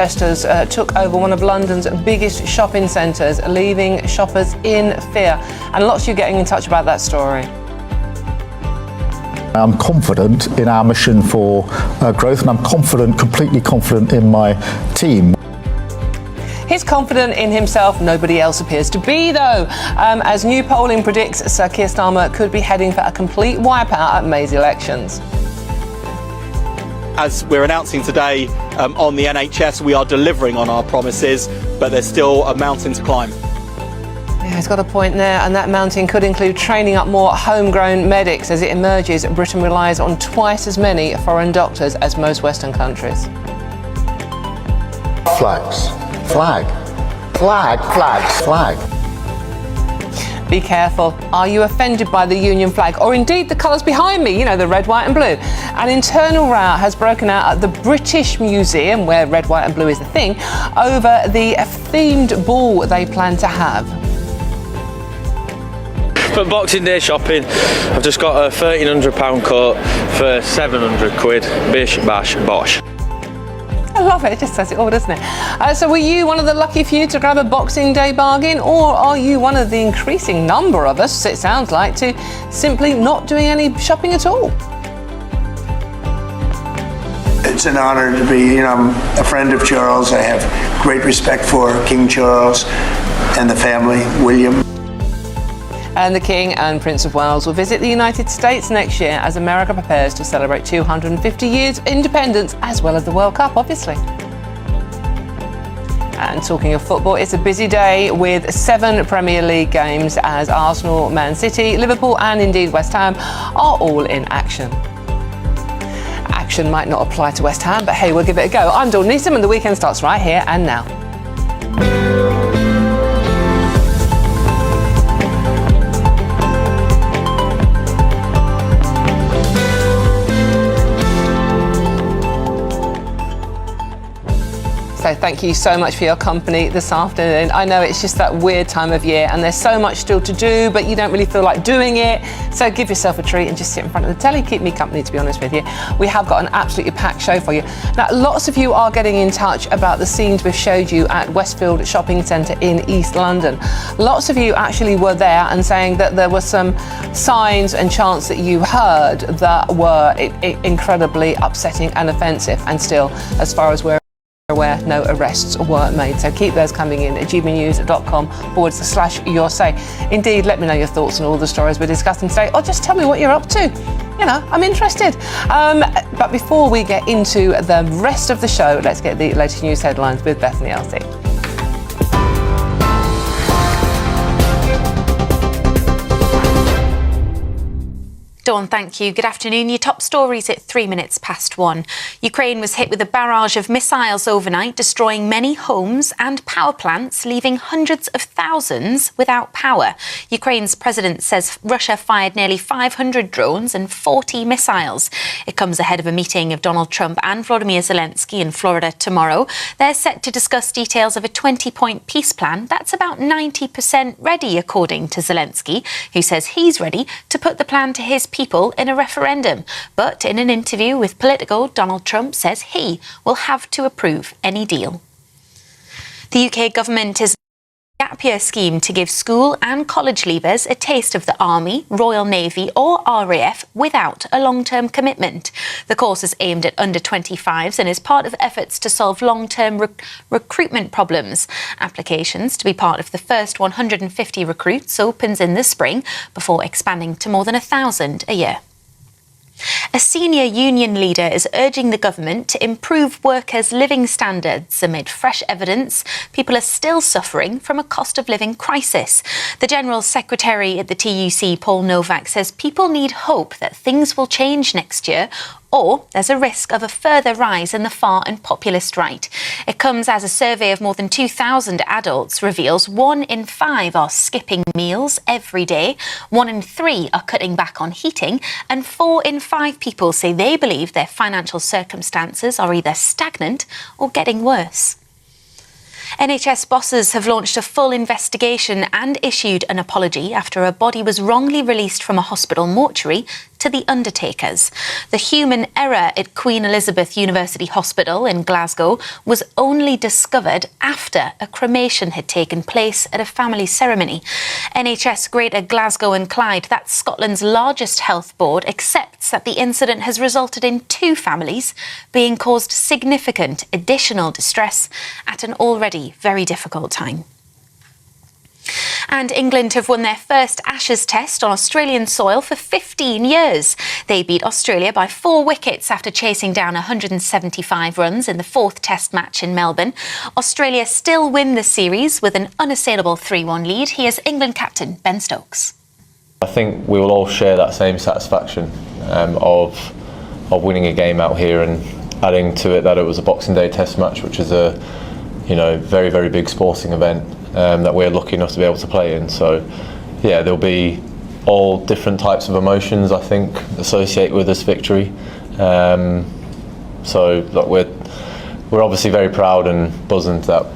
Protesters took over one of London's biggest shopping centres, leaving shoppers in fear. And lots of you getting in touch about that story. I'm confident in our mission for growth, and I'm completely confident in my team. He's confident in himself. Nobody else appears to be, though. As new polling predicts, Sir Keir Starmer could be heading for a complete wipeout at May's elections. As we're announcing today on the NHS, we are delivering on our promises, but there's still a mountain to climb. Yeah, he's got a point there, and that mountain could include training up more homegrown medics. As it emerges, Britain relies on twice as many foreign doctors as most Western countries. Flags. Flag. Flag. Flags. Flag. Be careful. Are you offended by the Union flag, or indeed the colours behind me, you know, the red, white and blue? An internal row has broken out at the British Museum, where red, white and blue is the thing, over the themed ball they plan to have. For Boxing Day shopping, I've just got a £1,300 coat for £700. Bish, bash, bosh. I love it. It just says it all, doesn't it? So were you one of the lucky few to grab a Boxing Day bargain, or are you one of the increasing number of us, it sounds like, to simply not doing any shopping at all? It's an honour to be, I'm a friend of Charles. I have great respect for King Charles and the family, William. And the King and Prince of Wales will visit the United States next year as America prepares to celebrate 250 years independence, as well as the World Cup, obviously. And talking of football, it's a busy day with 7 Premier League games as Arsenal, Man City, Liverpool and indeed West Ham are all in action. Action might not apply to West Ham, but hey, we'll give it a go. I'm Dawn Neeson, and the weekend starts right here and now. So thank you so much for your company this afternoon. I know it's just that weird time of year and there's so much still to do, but you don't really feel like doing it. So give yourself a treat and just sit in front of the telly. Keep me company, to be honest with you. We have got an absolutely packed show for you. Now, lots of you are getting in touch about the scenes we've showed you at Westfield Shopping Centre in East London. Lots of you actually were there and saying that there were some signs and chants that you heard that were incredibly upsetting and offensive. And still, as far as we're aware, no arrests were made. So keep those coming in at gbnews.com/your say. Indeed, let me know your thoughts on all the stories we're discussing today, or just tell me what you're up to. You know, I'm interested. But before we get into the rest of the show, let's get the latest news headlines with Bethany Elsie. Dawn, thank you. Good afternoon. Your top stories at 1:03. Ukraine was hit with a barrage of missiles overnight, destroying many homes and power plants, leaving hundreds of thousands without power. Ukraine's president says Russia fired nearly 500 drones and 40 missiles. It comes ahead of a meeting of Donald Trump and Volodymyr Zelensky in Florida tomorrow. They're set to discuss details of a 20-point peace plan that's about 90% ready, according to Zelensky, who says he's ready to put the plan to his people in a referendum. But in an interview with Politico, Donald Trump says he will have to approve any deal. The UK government is a gap year scheme to give school and college leavers a taste of the Army, Royal Navy or RAF without a long-term commitment. The course is aimed at under 25s and is part of efforts to solve long-term recruitment problems. Applications to be part of the first 150 recruits opens in the spring before expanding to more than 1,000 a year. A senior union leader is urging the government to improve workers' living standards amid fresh evidence people are still suffering from a cost of living crisis. The General Secretary at the TUC, Paul Novak, says people need hope that things will change next year, or there's a risk of a further rise in the far and populist right. It comes as a survey of more than 2,000 adults reveals 1 in 5 are skipping meals every day, 1 in 3 are cutting back on heating, and 4 in 5 people say they believe their financial circumstances are either stagnant or getting worse. NHS bosses have launched a full investigation and issued an apology after a body was wrongly released from a hospital mortuary to the undertakers. The human error at Queen Elizabeth University Hospital in Glasgow was only discovered after a cremation had taken place at a family ceremony. NHS Greater Glasgow and Clyde, that's Scotland's largest health board, accepts that the incident has resulted in 2 families being caused significant additional distress at an already very difficult time. And England have won their first Ashes test on Australian soil for 15 years. They beat Australia by 4 wickets after chasing down 175 runs in the 4th test match in Melbourne. Australia still win the series with an unassailable 3-1 lead. Here's England captain Ben Stokes. I think we will all share that same satisfaction of winning a game out here, and adding to it that it was a Boxing Day test match, which is a very, very big sporting event that we're lucky enough to be able to play in. So yeah, there'll be all different types of emotions, I think, associated with this victory. So look, we're obviously very proud and buzzing that